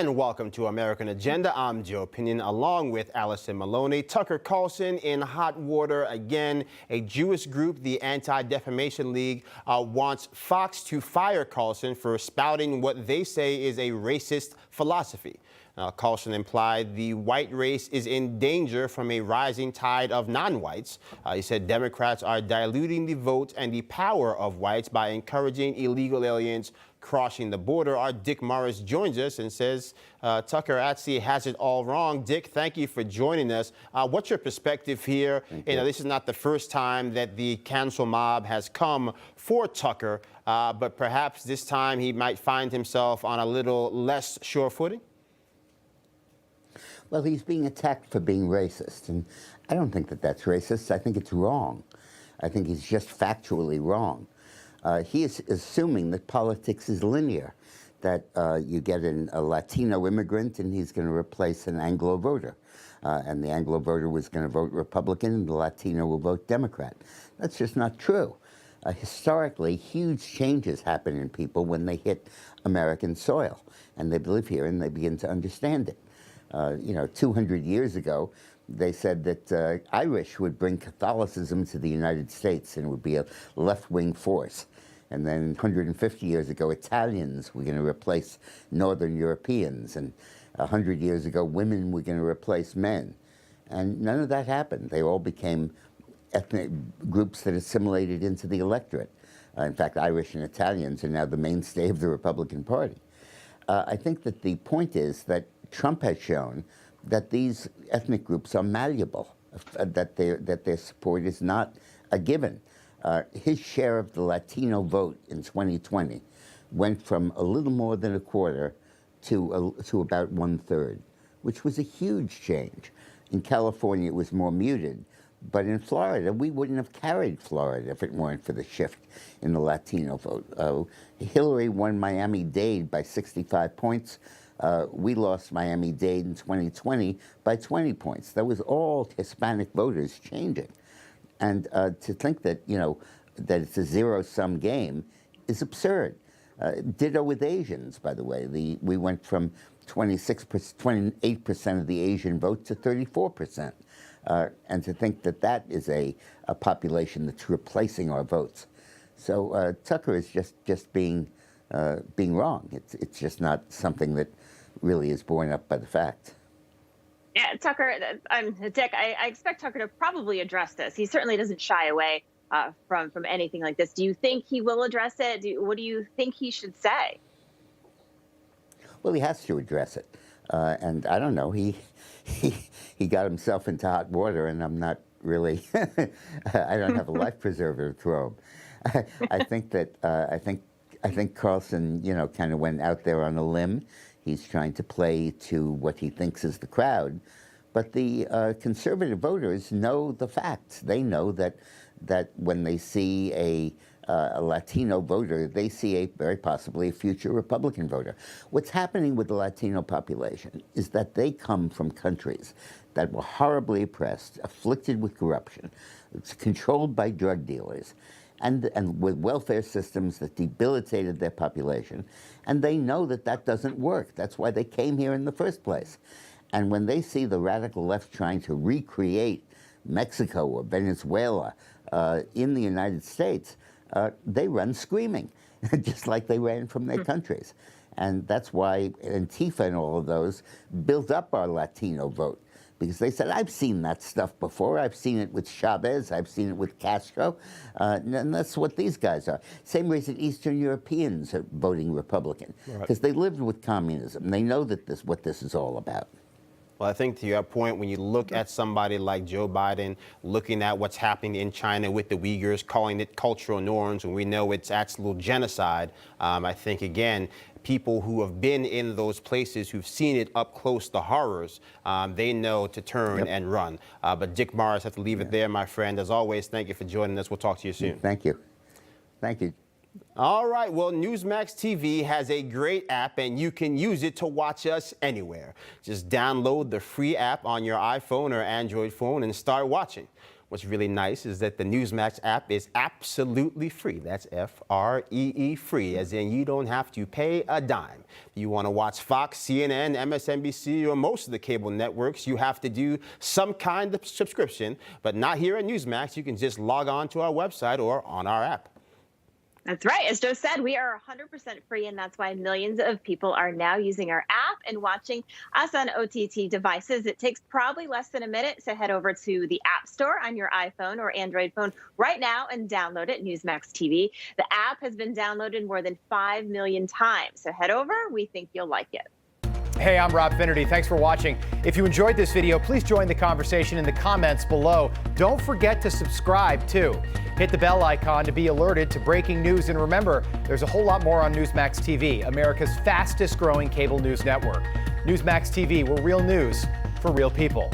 And welcome to American Agenda. I'm Joe Pinion, along with Alison Maloni. Tucker Carlson in hot water again. A Jewish group, the Anti-Defamation League, wants Fox to fire Carlson for spouting what they say is a racist philosophy. Carlson implied the white race is in danger from a rising tide of non-whites. He said Democrats are diluting the vote and the power of whites by encouraging illegal aliens crossing the border. Our Dick Morris joins us and says Tucker actually has it all wrong. Dick, thank you for joining us. What's your perspective here? You know, this is not the first time that the cancel mob has come for Tucker, but perhaps this time he might find himself on a little less sure footing. Well, he's being attacked for being racist, and I don't think that that's racist. I think it's wrong. I think he's just factually wrong. He is assuming that politics is linear, that you get a Latino immigrant and he's going to replace an Anglo voter. And the Anglo voter was going to vote Republican and the Latino will vote Democrat. That's just not true. Historically, huge changes happen in people when they hit American soil and they live here and they begin to understand it. 200 years ago, they said that Irish would bring Catholicism to the United States and would be a left-wing force. And then 150 years ago, Italians were going to replace Northern Europeans. And 100 years ago, women were going to replace men. And none of that happened. They all became ethnic groups that assimilated into the electorate. In fact, Irish and Italians are now the mainstay of the Republican Party. I think that the point is that Trump has shown that these ethnic groups are malleable, that their support is not a given. His share of the Latino vote in 2020 went from a little more than a quarter to about 1/3, which was a huge change. In California, it was more muted. But in Florida, we wouldn't have carried Florida if it weren't for the shift in the Latino vote. Hillary won Miami-Dade by 65 points. We lost Miami-Dade in 2020 by 20 points. That was all Hispanic voters changing. And to think that, that it's a zero-sum game is absurd. Ditto with Asians, by the way. We went from 28% of the Asian vote to 34%. And to think that that is a population that's replacing our votes. So Tucker is just being wrong. It's just not something that really is borne up by the fact. Yeah, Tucker, Dick, I expect Tucker to probably address this. He certainly doesn't shy away from anything like this. Do you think he will address it? What do you think he should say? Well, he has to address it. And I don't know, he got himself into hot water, and I'm not really, I don't have a life preserver to throw him. I think that, I think Carlson, kind of went out there on a limb. He's trying to play to what he thinks is the crowd. But the conservative voters know the facts. They know that when they see a Latino voter, they see very possibly a future Republican voter. What's happening with the Latino population is that they come from countries that were horribly oppressed, afflicted with corruption, it's controlled by drug dealers, and with welfare systems that debilitated their population. And they know that that doesn't work. That's why they came here in the first place. And when they see the radical left trying to recreate Mexico or Venezuela in the United States, they run screaming, just like they ran from their countries. And that's why Antifa and all of those built up our Latino vote, because they said, I've seen that stuff before. I've seen it with Chavez. I've seen it with Castro. And that's what these guys are. Same reason Eastern Europeans are voting Republican, because they lived with communism. They know that what this is all about. Well, I think to your point, when you look at somebody like Joe Biden, looking at what's happening in China with the Uyghurs, calling it cultural norms, when we know it's absolute genocide, I think, again, people who have been in those places, who've seen it up close, the horrors, they know to turn and run. But Dick Morris, I have to leave it there, my friend. As always, thank you for joining us. We'll talk to you soon. Thank you. Thank you. All right, well, Newsmax TV has a great app, and you can use it to watch us anywhere. Just download the free app on your iPhone or Android phone and start watching. What's really nice is that the Newsmax app is absolutely free. That's F-R-E-E free, as in you don't have to pay a dime. You want to watch Fox, CNN, MSNBC, or most of the cable networks, you have to do some kind of subscription, but not here at Newsmax. You can just log on to our website or on our app. That's right. As Joe said, we are 100% free, and that's why millions of people are now using our app and watching us on OTT devices. It takes probably less than a minute to head over to the App Store on your iPhone or Android phone right now and download it, Newsmax TV. The app has been downloaded more than 5 million times, so head over. We think you'll like it. Hey, I'm Rob Finnerty. Thanks for watching. If you enjoyed this video, please join the conversation in the comments below. Don't forget to subscribe, too. Hit the bell icon to be alerted to breaking news. And remember, there's a whole lot more on Newsmax TV, America's fastest growing cable news network. Newsmax TV, we're real news for real people.